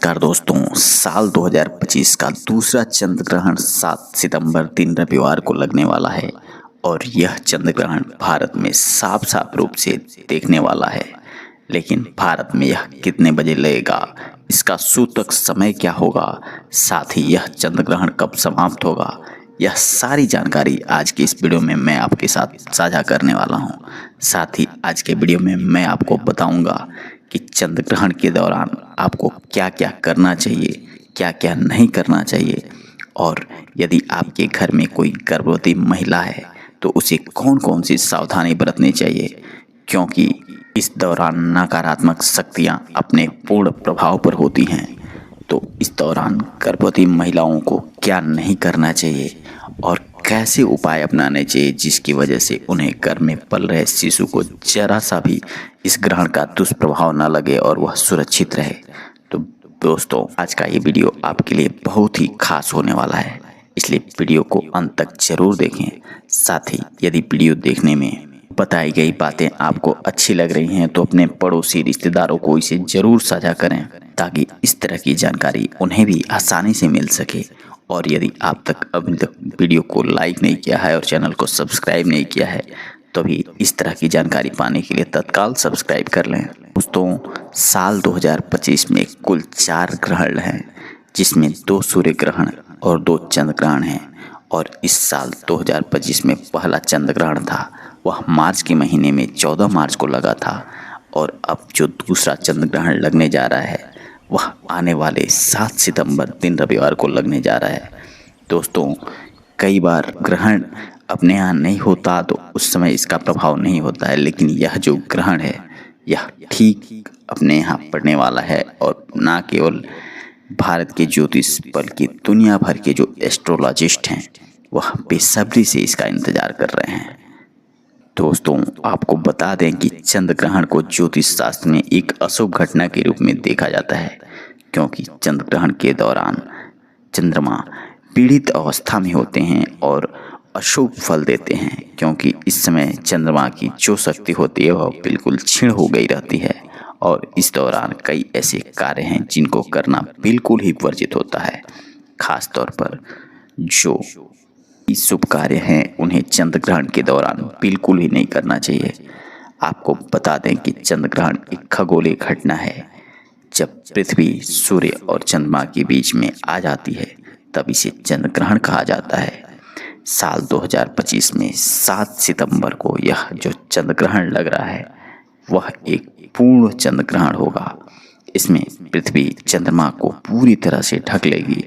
नमस्कार दोस्तों। साल 2025 का दूसरा चंद्र ग्रहण 7 सितंबर दिन रविवार को लगने वाला है और यह चंद्र ग्रहण भारत में साफ साफ रूप से देखने वाला है। लेकिन भारत में यह कितने बजे लगेगा, इसका सूतक समय क्या होगा, साथ ही यह चंद्र ग्रहण कब समाप्त होगा, यह सारी जानकारी आज की इस वीडियो में मैं आपके साथ साझा करने वाला हूं। साथ ही आज के वीडियो में मैं आपको बताऊंगा कि चंद्र ग्रहण के दौरान आपको क्या क्या करना चाहिए, क्या क्या नहीं करना चाहिए, और यदि आपके घर में कोई गर्भवती महिला है तो उसे कौन कौन सी सावधानी बरतनी चाहिए, क्योंकि इस दौरान नकारात्मक शक्तियां अपने पूर्ण प्रभाव पर होती हैं। तो इस दौरान गर्भवती महिलाओं को क्या नहीं करना चाहिए और कैसे उपाय अपनाने चाहिए जिसकी वजह से उन्हें गर्भ में पल रहे शिशु को जरा सा भी इस ग्रहण का दुष्प्रभाव न लगे और वह सुरक्षित रहे। तो दोस्तों, आज का ये वीडियो आपके लिए बहुत ही खास होने वाला है, इसलिए वीडियो को अंत तक जरूर देखें। साथ ही यदि वीडियो देखने में बताई गई बातें आपको अच्छी लग रही हैं तो अपने पड़ोसी रिश्तेदारों को इसे जरूर साझा करें, ताकि इस तरह की जानकारी उन्हें भी आसानी से मिल सके। और यदि आप अभी तक वीडियो को लाइक नहीं किया है और चैनल को सब्सक्राइब नहीं किया है तो भी इस तरह की जानकारी पाने के लिए तत्काल सब्सक्राइब कर लें। दोस्तों, साल 2025 में कुल 4 ग्रहण हैं, जिसमें 2 सूर्य ग्रहण और 2 चंद्र ग्रहण हैं। और इस साल 2025 में पहला चंद्र ग्रहण था, वह मार्च के महीने में 14 मार्च को लगा था। और अब जो दूसरा चंद्र ग्रहण लगने जा रहा है वह आने वाले 7 सितंबर दिन रविवार को लगने जा रहा है। दोस्तों, कई बार ग्रहण अपने यहाँ नहीं होता तो उस समय इसका प्रभाव नहीं होता है, लेकिन यह जो ग्रहण है यह ठीक अपने यहाँ पड़ने वाला है। और ना केवल भारत के ज्योतिष बल्कि दुनिया भर के जो एस्ट्रोलॉजिस्ट हैं वह बेसब्री से इसका इंतजार कर रहे हैं। दोस्तों, आपको बता दें कि चंद्र ग्रहण को ज्योतिष शास्त्र में एक अशुभ घटना के रूप में देखा जाता है, क्योंकि चंद्र ग्रहण के दौरान चंद्रमा पीड़ित अवस्था में होते हैं और अशुभ फल देते हैं, क्योंकि इस समय चंद्रमा की जो शक्ति होती है वह बिल्कुल क्षीण हो गई रहती है। और इस दौरान कई ऐसे कार्य हैं जिनको करना बिल्कुल ही वर्जित होता है। खास तौर पर जो शुभ कार्य हैं उन्हें चंद्र ग्रहण के दौरान बिल्कुल ही नहीं करना चाहिए। आपको बता दें कि चंद्र ग्रहण एक खगोलीय घटना है। जब पृथ्वी सूर्य और चंद्रमा के बीच में आ जाती है तब इसे चंद्र ग्रहण कहा जाता है। साल 2025 में 7 सितंबर को यह जो चंद्र ग्रहण लग रहा है वह एक पूर्ण चंद्र ग्रहण होगा। इसमें पृथ्वी चंद्रमा को पूरी तरह से ढक लेगी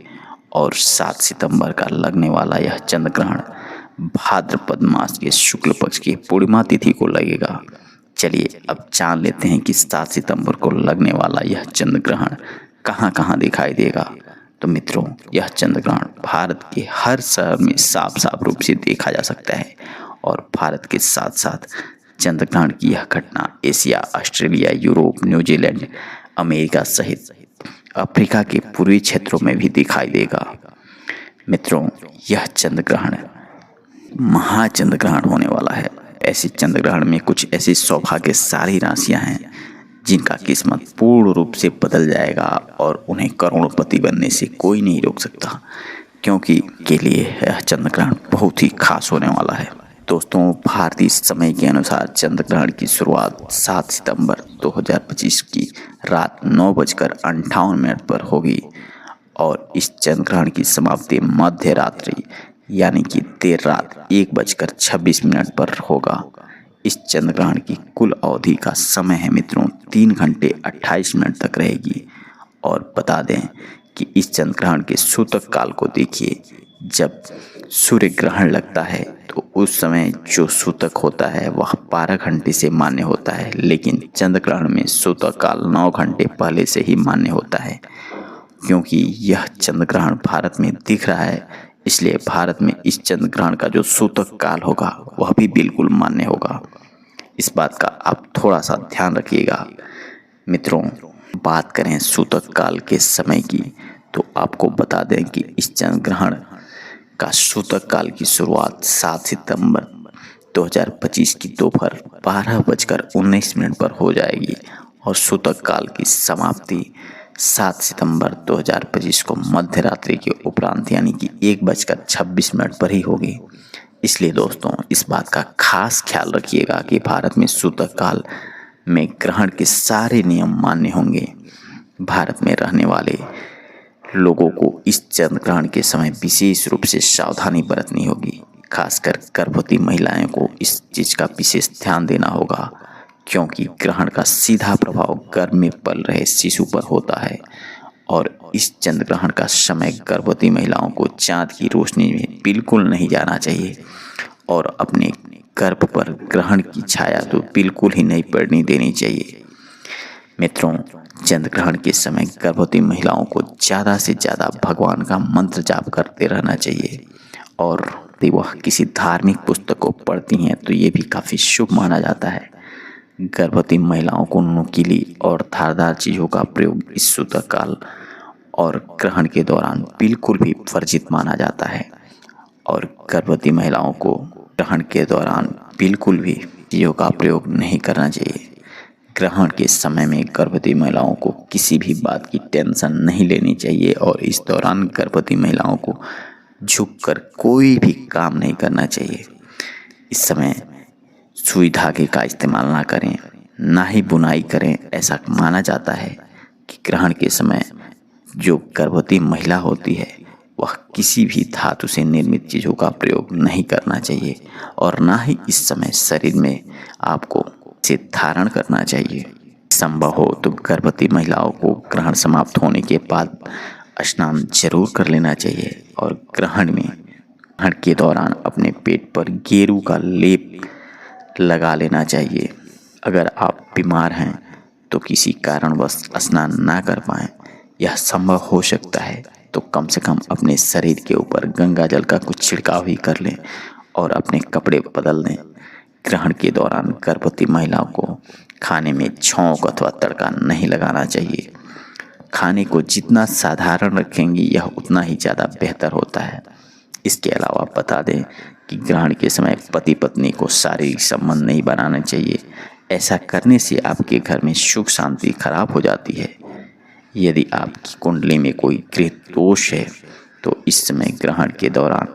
और 7 सितंबर का लगने वाला यह चंद्र ग्रहण भाद्रपद मास के शुक्ल पक्ष की पूर्णिमा तिथि को लगेगा। चलिए अब जान लेते हैं कि 7 सितंबर को लगने वाला यह चंद्र ग्रहण कहाँ कहाँ दिखाई देगा। तो मित्रों, यह चंद्र ग्रहण भारत के हर शहर में साफ साफ रूप से देखा जा सकता है। और भारत के साथ साथ चंद्र ग्रहण की यह घटना Asia, Australia, Europe, New Zealand, America सहित अफ्रीका के पूर्वी क्षेत्रों में भी दिखाई देगा। मित्रों, यह चंद्र ग्रहण महाचंद्र ग्रहण होने वाला है। ऐसे चंद्र ग्रहण में कुछ ऐसी सौभाग्यशाली राशियां हैं जिनका किस्मत पूर्ण रूप से बदल जाएगा और उन्हें करोड़पति बनने से कोई नहीं रोक सकता, क्योंकि के लिए यह चंद्र ग्रहण बहुत ही खास होने वाला है। दोस्तों, भारतीय समय के अनुसार चंद्र ग्रहण की शुरुआत 7 सितंबर 2025 की रात 9:58 पर होगी और इस चंद्र ग्रहण की समाप्ति मध्य रात्रि यानी कि देर रात 1:26 पर होगा। इस चंद्र ग्रहण की कुल अवधि का समय है मित्रों 3 घंटे 28 मिनट तक रहेगी। और बता दें कि इस चंद्र ग्रहण के सूतक काल को देखिए। जब सूर्य ग्रहण लगता है तो उस समय जो सूतक होता है वह 12 घंटे से मान्य होता है, लेकिन चंद्र ग्रहण में सूतक काल 9 घंटे पहले से ही मान्य होता है। क्योंकि यह चंद्र ग्रहण भारत में दिख रहा है, इसलिए भारत में इस चंद्र ग्रहण का जो सूतक काल होगा वह भी बिल्कुल मान्य होगा। इस बात का आप थोड़ा सा ध्यान रखिएगा। मित्रों, बात करें सूतक काल के समय की तो आपको बता दें कि इस चंद्र ग्रहण का सूतक काल की शुरुआत 7 सितंबर 2025 की दोपहर 12:19 पर हो जाएगी और सूतक काल की समाप्ति 7 सितंबर 2025 को मध्य रात्रि के उपरांत यानी कि 1:26 पर ही होगी। इसलिए दोस्तों इस बात का खास ख्याल रखिएगा कि भारत में सूतक काल में ग्रहण के सारे नियम मान्य होंगे। भारत में रहने वाले लोगों को इस चंद्र ग्रहण के समय विशेष रूप से सावधानी बरतनी होगी। खासकर गर्भवती महिलाएं को इस चीज का विशेष ध्यान देना होगा, क्योंकि ग्रहण का सीधा प्रभाव गर्भ में पल रहे शिशु पर होता है और इस चंद्र ग्रहण का समय गर्भवती महिलाओं को चांद की रोशनी में बिल्कुल नहीं जाना चाहिए और अपने गर्भ पर ग्रहण की छाया तो बिल्कुल ही नहीं पड़ने देनी चाहिए। मित्रों, चंद्र ग्रहण के समय गर्भवती महिलाओं को ज़्यादा से ज़्यादा भगवान का मंत्र जाप करते रहना चाहिए और यदि वह किसी धार्मिक पुस्तक को पढ़ती हैं तो ये भी काफ़ी शुभ माना जाता है। गर्भवती महिलाओं को नुकीली और धारदार चीज़ों का प्रयोग इस सूतक काल और ग्रहण के दौरान बिल्कुल भी वर्जित माना जाता है और गर्भवती महिलाओं को ग्रहण के दौरान बिल्कुल भी चीज़ों का प्रयोग नहीं करना चाहिए। ग्रहण के समय में गर्भवती महिलाओं को किसी भी बात की टेंशन नहीं लेनी चाहिए और इस दौरान गर्भवती महिलाओं को झुककर कोई भी काम नहीं करना चाहिए। इस समय सुई धागे का इस्तेमाल ना करें, ना ही बुनाई करें। ऐसा माना जाता है कि ग्रहण के समय जो गर्भवती महिला होती है वह किसी भी धातु से निर्मित चीज़ों का प्रयोग नहीं करना चाहिए और ना ही इस समय शरीर में आपको इसे धारण करना चाहिए। संभव हो तो गर्भवती महिलाओं को ग्रहण समाप्त होने के बाद स्नान जरूर कर लेना चाहिए और ग्रहण के दौरान अपने पेट पर गेरू का लेप लगा लेना चाहिए। अगर आप बीमार हैं तो किसी कारणवश स्नान ना कर पाएं, यह संभव हो सकता है तो कम से कम अपने शरीर के ऊपर गंगा जल का कुछ छिड़काव ही कर लें और अपने कपड़े बदल दें। ग्रहण के दौरान गर्भवती महिलाओं को खाने में छौंक अथवा तड़का नहीं लगाना चाहिए। खाने को जितना साधारण रखेंगी यह उतना ही ज़्यादा बेहतर होता है। इसके अलावा बता दें कि ग्रहण के समय पति पत्नी को शारीरिक संबंध नहीं बनाना चाहिए। ऐसा करने से आपके घर में सुख शांति खराब हो जाती है। यदि आपकी कुंडली में कोई ग्रह दोष है तो इस समय ग्रहण के दौरान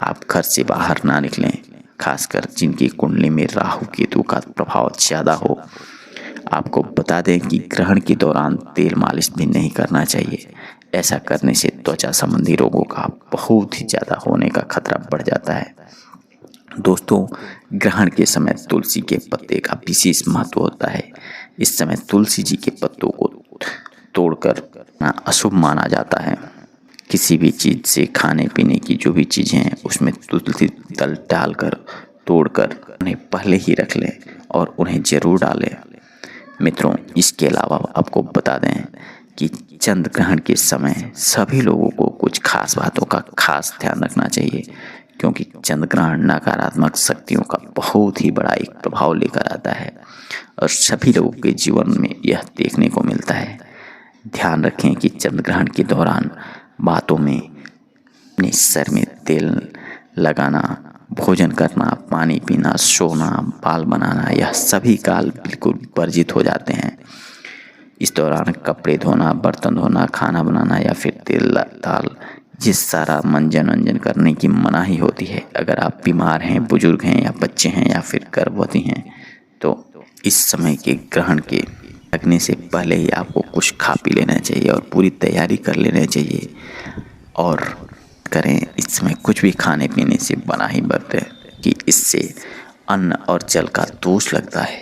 आप घर से बाहर ना निकलें, खासकर जिनकी कुंडली में राहु केतु का प्रभाव ज़्यादा हो। आपको बता दें कि ग्रहण के दौरान तेल मालिश भी नहीं करना चाहिए। ऐसा करने से त्वचा संबंधी रोगों का बहुत ही ज़्यादा होने का खतरा बढ़ जाता है। दोस्तों, ग्रहण के समय तुलसी के पत्ते का विशेष महत्व होता है। इस समय तुलसी जी के पत्तों को तोड़कर अशुभ माना जाता है। किसी भी चीज़ से खाने पीने की जो भी चीज़ें हैं उसमें तुलसी दल डालकर तोड़कर उन्हें पहले ही रख लें और उन्हें ज़रूर डालें। मित्रों, इसके अलावा आपको बता दें कि चंद्र ग्रहण के समय सभी लोगों को कुछ खास बातों का खास ध्यान रखना चाहिए, क्योंकि चंद्र ग्रहण नकारात्मक शक्तियों का बहुत ही बड़ा एक प्रभाव लेकर आता है और सभी लोगों के जीवन में यह देखने को मिलता है। ध्यान रखें कि चंद्र ग्रहण के दौरान बातों में अपने सर में तेल लगाना, भोजन करना, पानी पीना, सोना, बाल बनाना, यह सभी काल बिल्कुल वर्जित हो जाते हैं। इस दौरान कपड़े धोना, बर्तन धोना, खाना बनाना या फिर तेल दाल ये सारा मंजन वंजन करने की मनाही होती है। अगर आप बीमार हैं, बुजुर्ग हैं या बच्चे हैं या फिर गर्भवती हैं तो इस समय के ग्रहण के लगने से पहले ही आपको कुछ खा पी लेना चाहिए और पूरी तैयारी कर लेना चाहिए और करें इस समय कुछ भी खाने पीने से मनाही बरतें कि इससे अन्न और जल का दोष लगता है।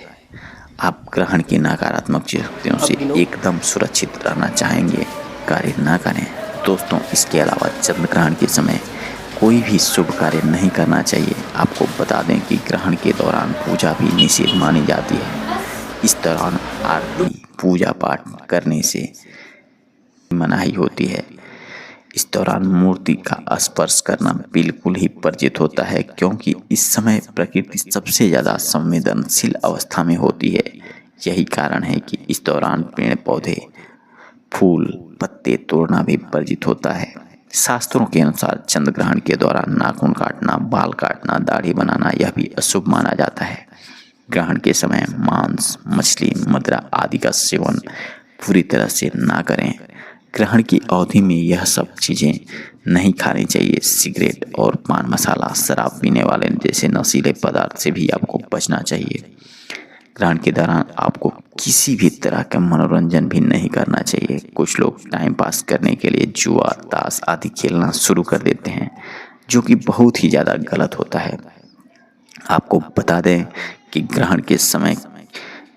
आप ग्रहण की नकारात्मक शक्तियों से एकदम सुरक्षित रहना चाहेंगे, कार्य ना करें। दोस्तों, इसके अलावा चंद्र ग्रहण के समय कोई भी शुभ कार्य नहीं करना चाहिए। आपको बता दें कि ग्रहण के दौरान पूजा भी निषेध मानी जाती है। इस दौरान आरती पूजा पाठ करने से मनाही होती है। इस दौरान मूर्ति का स्पर्श करना बिल्कुल ही वर्जित होता है, क्योंकि इस समय प्रकृति सबसे ज़्यादा संवेदनशील अवस्था में होती है। यही कारण है कि इस दौरान पेड़ पौधे, फूल, पत्ते तोड़ना भी वर्जित होता है। शास्त्रों के अनुसार चंद्र ग्रहण के दौरान नाखून काटना, बाल काटना, दाढ़ी बनाना यह भी अशुभ माना जाता है। ग्रहण के समय मांस, मछली, मदिरा आदि का सेवन पूरी तरह से ना करें ग्रहण की अवधि में यह सब चीज़ें नहीं खानी चाहिए। सिगरेट और पान मसाला, शराब पीने वाले जैसे नशीले पदार्थ से भी आपको बचना चाहिए। ग्रहण के दौरान आपको किसी भी तरह का मनोरंजन भी नहीं करना चाहिए। कुछ लोग टाइम पास करने के लिए जुआ, ताश आदि खेलना शुरू कर देते हैं, जो कि बहुत ही ज़्यादा गलत होता है। आपको बता दें कि ग्रहण के समय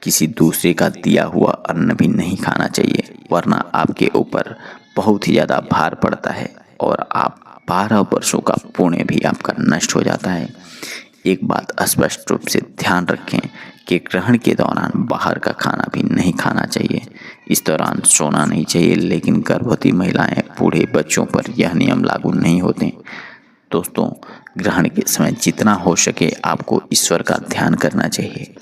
किसी दूसरे का दिया हुआ अन्न भी नहीं खाना चाहिए, वरना आपके ऊपर बहुत ही ज़्यादा भार पड़ता है और आप 12 वर्षों का पुण्य भी आपका नष्ट हो जाता है। एक बात स्पष्ट रूप से ध्यान रखें कि ग्रहण के दौरान बाहर का खाना भी नहीं खाना चाहिए। इस दौरान सोना नहीं चाहिए, लेकिन गर्भवती महिलाएं, बूढ़े बच्चों पर यह नियम लागू नहीं होते। दोस्तों, ग्रहण के समय जितना हो सके आपको ईश्वर का ध्यान करना चाहिए।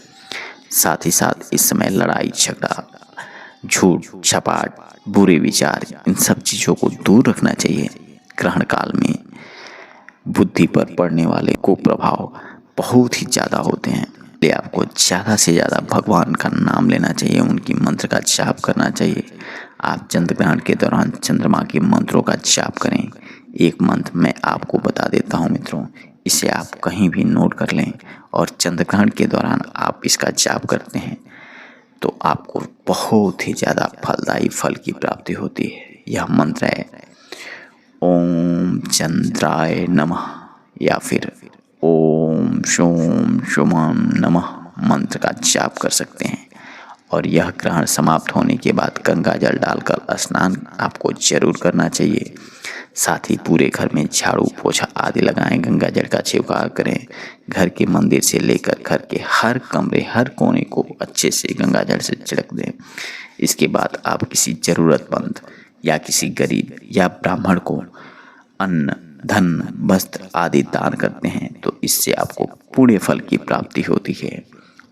साथ ही साथ इस समय लड़ाई झगड़ा, झूठ छपाट, बुरे विचार, इन सब चीज़ों को दूर रखना चाहिए। ग्रहण काल में बुद्धि पर पड़ने वाले कुप्रभाव बहुत ही ज़्यादा होते हैं, इसलिए आपको ज़्यादा से ज़्यादा भगवान का नाम लेना चाहिए, उनकी मंत्र का जाप करना चाहिए। आप चंद्र ग्रहण के दौरान चंद्रमा के मंत्रों का जाप करें। एक मंत्र मैं आपको बता देता हूँ मित्रों, इसे आप कहीं भी नोट कर लें और चंद्र ग्रहण के दौरान आप इसका जाप करते हैं तो आपको बहुत ही ज़्यादा फलदायी फल की प्राप्ति होती है। यह मंत्र है ओम चंद्राय नमः या फिर ओम शोम शुभम नमः मंत्र का जाप कर सकते हैं। और यह ग्रहण समाप्त होने के बाद गंगा जल डालकर स्नान आपको जरूर करना चाहिए। साथ ही पूरे घर में झाड़ू पोछा आदि लगाएं, गंगा जल का छिड़काव करें। घर के मंदिर से लेकर घर के हर कमरे, हर कोने को अच्छे से गंगा जल से छिड़क दें। इसके बाद आप किसी ज़रूरतमंद या किसी गरीब या ब्राह्मण को अन्न, धन, वस्त्र आदि दान करते हैं तो इससे आपको पुण्य फल की प्राप्ति होती है।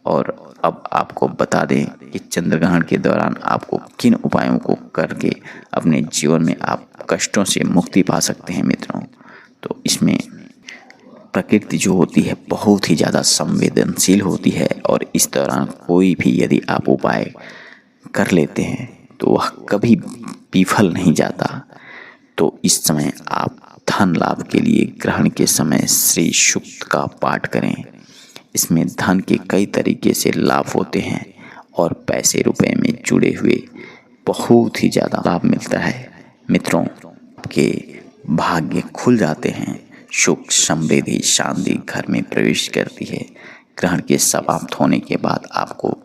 और अब आपको बता दें कि चंद्र ग्रहण के दौरान आपको किन उपायों को करके अपने जीवन में आप कष्टों से मुक्ति पा सकते हैं मित्रों। तो इसमें प्रकृति जो होती है बहुत ही ज़्यादा संवेदनशील होती है और इस दौरान कोई भी यदि आप उपाय कर लेते हैं तो वह कभी विफल नहीं जाता। तो इस समय आप धन लाभ के लिए ग्रहण के समय श्री सूक्त का पाठ करें। इसमें धन के कई तरीके से लाभ होते हैं और पैसे रुपए में जुड़े हुए बहुत ही ज़्यादा लाभ मिलता है मित्रों। आपके भाग्य खुल जाते हैं, सुख समृद्धि शांति घर में प्रवेश करती है। ग्रहण के समाप्त होने के बाद आपको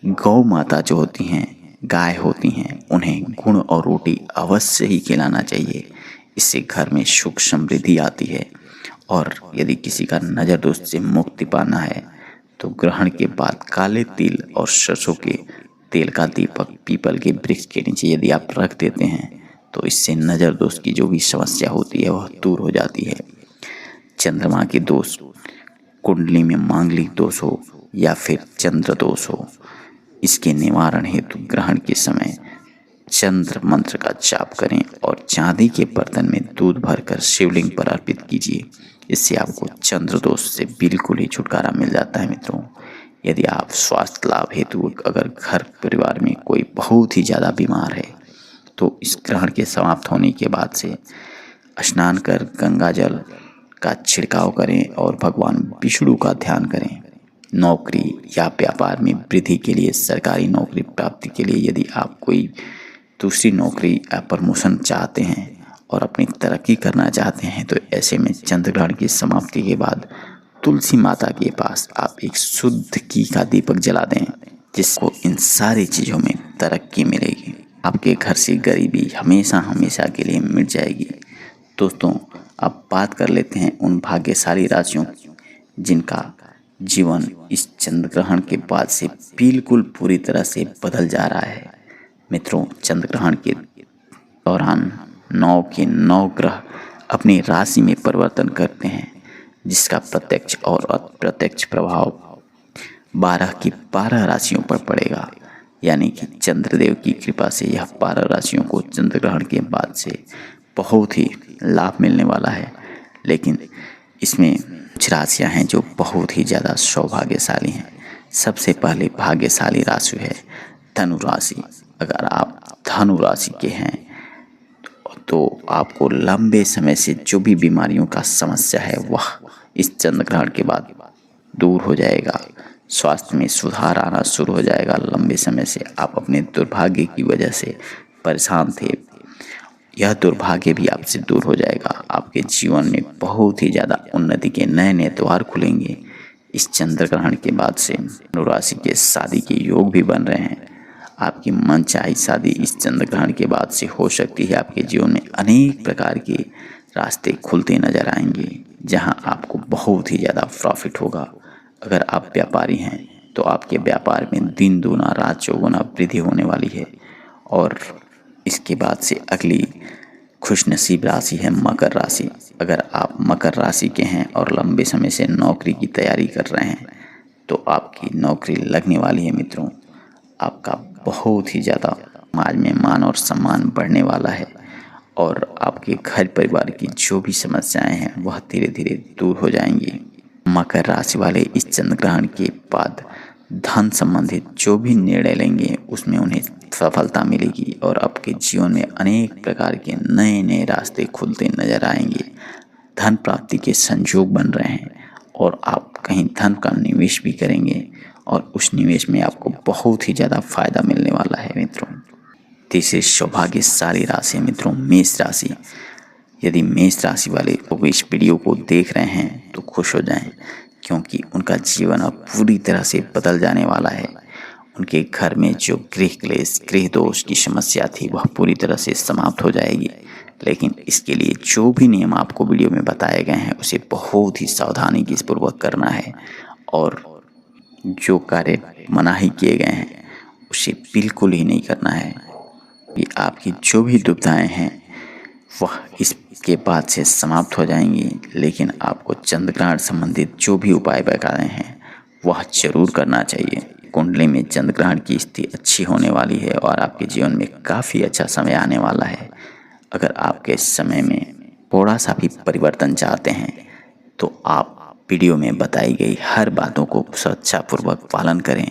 गौ माता जो होती हैं, गाय होती हैं, उन्हें गुड़ और रोटी अवश्य ही खिलाना चाहिए। इससे घर में सुख समृद्धि आती है। और यदि किसी का नज़र दोष से मुक्ति पाना है तो ग्रहण के बाद काले तिल और सरसों के तेल का दीपक पीपल के वृक्ष के नीचे यदि आप रख देते हैं तो इससे नज़र दोष की जो भी समस्या होती है वह दूर हो जाती है। चंद्रमा के दोष, कुंडली में मांगलिक दोष हो या फिर चंद्र दोष हो, इसके निवारण हेतु ग्रहण के समय चंद्र मंत्र का जाप करें और चांदी के बर्तन में दूध भरकर शिवलिंग पर अर्पित कीजिए। इससे आपको चंद्र दोष से बिल्कुल ही छुटकारा मिल जाता है मित्रों। यदि आप स्वास्थ्य लाभ हेतु अगर घर परिवार में कोई बहुत ही ज़्यादा बीमार है तो इस ग्रहण के समाप्त होने के बाद से स्नान कर गंगा जल का छिड़काव करें और भगवान विष्णु का ध्यान करें। नौकरी या व्यापार में वृद्धि के लिए, सरकारी नौकरी प्राप्ति के लिए यदि आप कोई दूसरी नौकरी या प्रमोशन चाहते हैं और अपनी तरक्की करना चाहते हैं तो ऐसे में चंद्र ग्रहण की समाप्ति के बाद तुलसी माता के पास आप एक शुद्ध घी का दीपक जला दें, जिसको इन सारी चीज़ों में तरक्की मिलेगी। आपके घर से गरीबी हमेशा हमेशा के लिए मिट जाएगी। दोस्तों, अब बात कर लेते हैं उन भाग्यशाली राशियों जिनका जीवन इस चंद्र ग्रहण के बाद से बिल्कुल पूरी तरह से बदल जा रहा है। मित्रों, चंद्र ग्रहण के दौरान 9 के 9 ग्रह अपनी राशि में परिवर्तन करते हैं, जिसका प्रत्यक्ष और अप्रत्यक्ष प्रभाव 12 की 12 राशियों पर पड़ेगा। यानी कि चंद्रदेव की कृपा से यह 12 राशियों को चंद्र ग्रहण के बाद से बहुत ही लाभ मिलने वाला है। लेकिन इसमें कुछ राशियाँ हैं जो बहुत ही ज़्यादा सौभाग्यशाली हैं। सबसे पहले भाग्यशाली राशि है धनु राशि। अगर आप धनु राशि के हैं तो आपको लंबे समय से जो भी बीमारियों का समस्या है वह इस चंद्र ग्रहण के बाद दूर हो जाएगा। स्वास्थ्य में सुधार आना शुरू हो जाएगा। लंबे समय से आप अपने दुर्भाग्य की वजह से परेशान थे, यह दुर्भाग्य भी आपसे दूर हो जाएगा। आपके जीवन में बहुत ही ज़्यादा उन्नति के नए नए द्वार खुलेंगे। इस चंद्र ग्रहण के बाद से धनु राशि के शादी के योग भी बन रहे हैं। आपकी मनचाही शादी इस चंद्र ग्रहण के बाद से हो सकती है। आपके जीवन में अनेक प्रकार के रास्ते खुलते नजर आएंगे, जहां आपको बहुत ही ज़्यादा प्रॉफिट होगा। अगर आप व्यापारी हैं तो आपके व्यापार में दिन दूना रात चौगुना वृद्धि होने वाली है। और इसके बाद से अगली खुशनसीब राशि है मकर राशि। अगर आप मकर राशि के हैं और लंबे समय से नौकरी की तैयारी कर रहे हैं तो आपकी नौकरी लगने वाली है मित्रों। आपका बहुत ही ज़्यादा समाज में मान और सम्मान बढ़ने वाला है और आपके घर परिवार की जो भी समस्याएं हैं वह धीरे धीरे दूर हो जाएंगी। मकर राशि वाले इस चंद्र ग्रहण के बाद धन संबंधित जो भी निर्णय लेंगे उसमें उन्हें सफलता मिलेगी और आपके जीवन में अनेक प्रकार के नए नए रास्ते खुलते नजर आएंगे। धन प्राप्ति के संयोग बन रहे हैं और आप कहीं धन का निवेश भी करेंगे और उस निवेश में आपको बहुत ही ज़्यादा फायदा मिलने वाला है मित्रों। तीसरी सौभाग्यशाली राशि मित्रों मेष राशि। यदि मेष राशि वाले लोग इस वीडियो को देख रहे हैं तो खुश हो जाएं, क्योंकि उनका जीवन अब पूरी तरह से बदल जाने वाला है। उनके घर में जो गृह क्लेश गृह दोष की समस्या थी वह पूरी तरह से समाप्त हो जाएगी। लेकिन इसके लिए जो भी नियम आपको वीडियो में बताए गए हैं उसे बहुत ही सावधानी के पूर्वक करना है और जो कार्य मनाही किए गए हैं उसे बिल्कुल ही नहीं करना है। ये आपकी जो भी दुविधाएं हैं वह इसके बाद से समाप्त हो जाएंगी। लेकिन आपको चंद्र ग्रहण संबंधित जो भी उपाय बताए हैं वह जरूर करना चाहिए। कुंडली में चंद्र ग्रहण की स्थिति अच्छी होने वाली है और आपके जीवन में काफ़ी अच्छा समय आने वाला है। अगर आपके समय में थोड़ा सा भी परिवर्तन चाहते हैं तो आप वीडियो में बताई गई हर बातों को सुरक्षापूर्वक पालन करें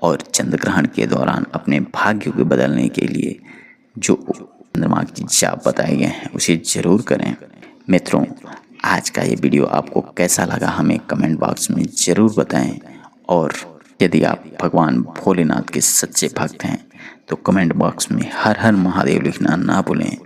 और चंद्र ग्रहण के दौरान अपने भाग्य को बदलने के लिए जो चंद्रमा की जाप बताए गए हैं उसे जरूर करें। मित्रों, आज का ये वीडियो आपको कैसा लगा हमें कमेंट बॉक्स में ज़रूर बताएं और यदि आप भगवान भोलेनाथ के सच्चे भक्त हैं तो कमेंट बॉक्स में हर हर महादेव लिखना ना भूलें।